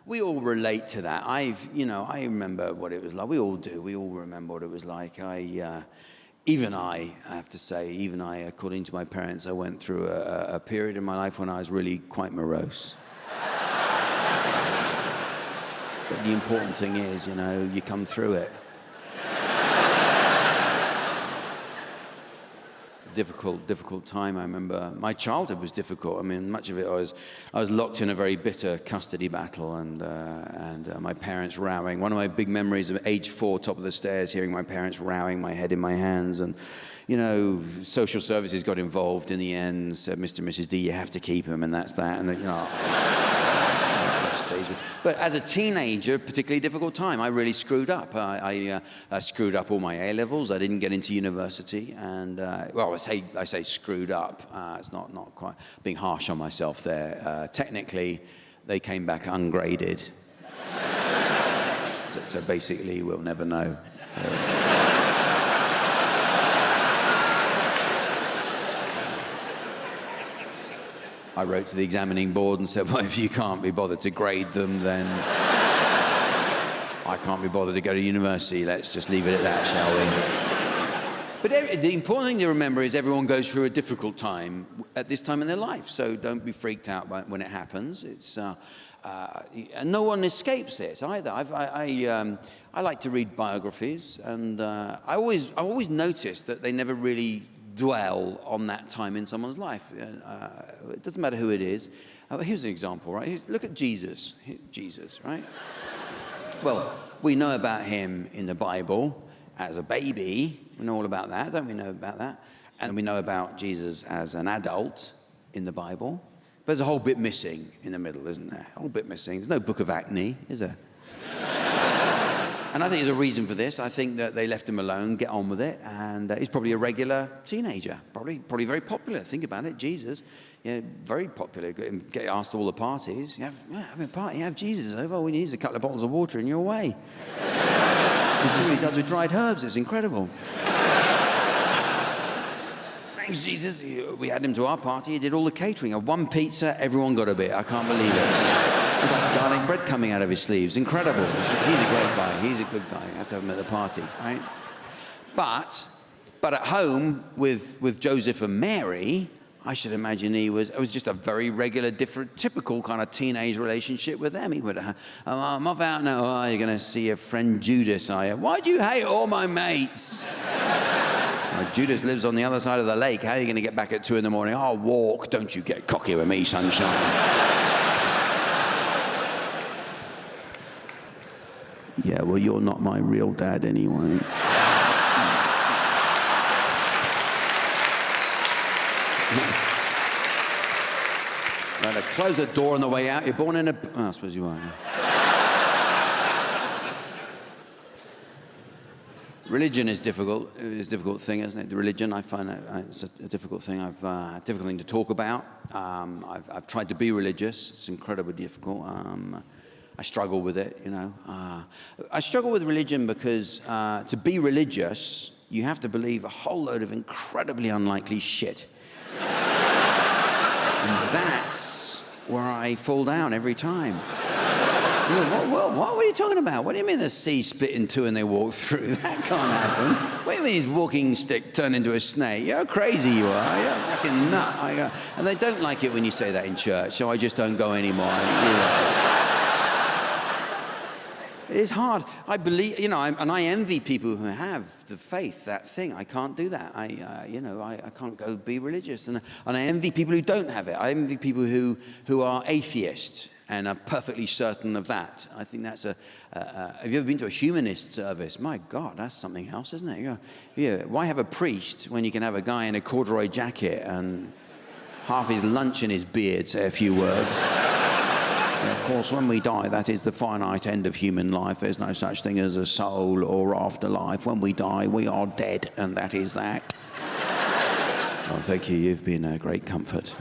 we all relate to that. I remember what it was like. We all do. We all remember what it was like. Even I have to say, according to my parents, I went through a period in my life when I was really quite morose. But the important thing is, you come through it. Difficult time. I remember my childhood was difficult. I mean, much of it I was locked in a very bitter custody battle, and my parents rowing. One of my big memories of age 4, top of the stairs, hearing my parents rowing, my head in my hands, and social services got involved in the end. Said, "Mr. and Mrs. D, you have to keep him," and that's that. And stuff stays with. But as a teenager, particularly difficult time. I really screwed up. I screwed up all my A levels. I didn't get into university, and I say screwed up. It's not quite being harsh on myself there. Technically, they came back ungraded. so basically, we'll never know. I wrote to the examining board and said, well, if you can't be bothered to grade them, then I can't be bothered to go to university. Let's just leave it at that, shall we? But the important thing to remember is everyone goes through a difficult time at this time in their life. So don't be freaked out when it happens. It's and no one escapes it either. I like to read biographies, and I always notice that they never really dwell on that time in someone's life. It doesn't matter who it is. Here's an example, right? Look at Jesus. Jesus, right? Well, we know about him in the Bible as a baby. We know all about that, don't we know about that? And we know about Jesus as an adult in the Bible. But there's a whole bit missing in the middle, isn't there? A whole bit missing. There's no book of acne, is there? And I think there's a reason for this. I think that they left him alone, get on with it, and he's probably a regular teenager, probably very popular. Think about it, Jesus, very popular. Get asked to all the parties. Have a party, have Jesus over. All we need is a couple of bottles of water, and you're away. This is what he does with dried herbs. It's incredible. Thanks, Jesus. We had him to our party. He did all the catering. One pizza, everyone got a bit. I can't believe it. It's like garlic bread coming out of his sleeves. Incredible. He's a great guy. He's a good guy. You have to have him at the party, right? But at home with Joseph and Mary, I should imagine it was just a very regular, different, typical kind of teenage relationship with them. He would have, I'm off out now. Oh, you're going to see your friend Judas, are you? Why do you hate all my mates? Judas lives on the other side of the lake. How are you going to get back at 2 a.m? I'll walk. Don't you get cocky with me, sunshine. Yeah, well, you're not my real dad anyway. Right, close the door on the way out. You're born in a... Oh, I suppose you are. Yeah. Religion is difficult. It's a difficult thing, isn't it? The religion, I find it's a difficult thing. A difficult thing to talk about. I've tried to be religious. It's incredibly difficult. I struggle with it, I struggle with religion because to be religious, you have to believe a whole load of incredibly unlikely shit. And that's where I fall down every time. What are you talking about? What do you mean the sea split in two and they walk through? That can't happen. What do you mean his walking stick turned into a snake? You're crazy, you are. You're a fucking nut. And they don't like it when you say that in church, so I just don't go anymore. It's hard. I believe, and I envy people who have the faith, that thing. I can't do that. I can't go be religious. And I envy people who don't have it. I envy people who are atheists and are perfectly certain of that. I think that's have you ever been to a humanist service? My God, that's something else, isn't it? Why have a priest when you can have a guy in a corduroy jacket and half his lunch in his beard say a few words? And of course, when we die, that is the finite end of human life. There's no such thing as a soul or afterlife. When we die, we are dead, and that is that. Well, thank you. You've been a great comfort.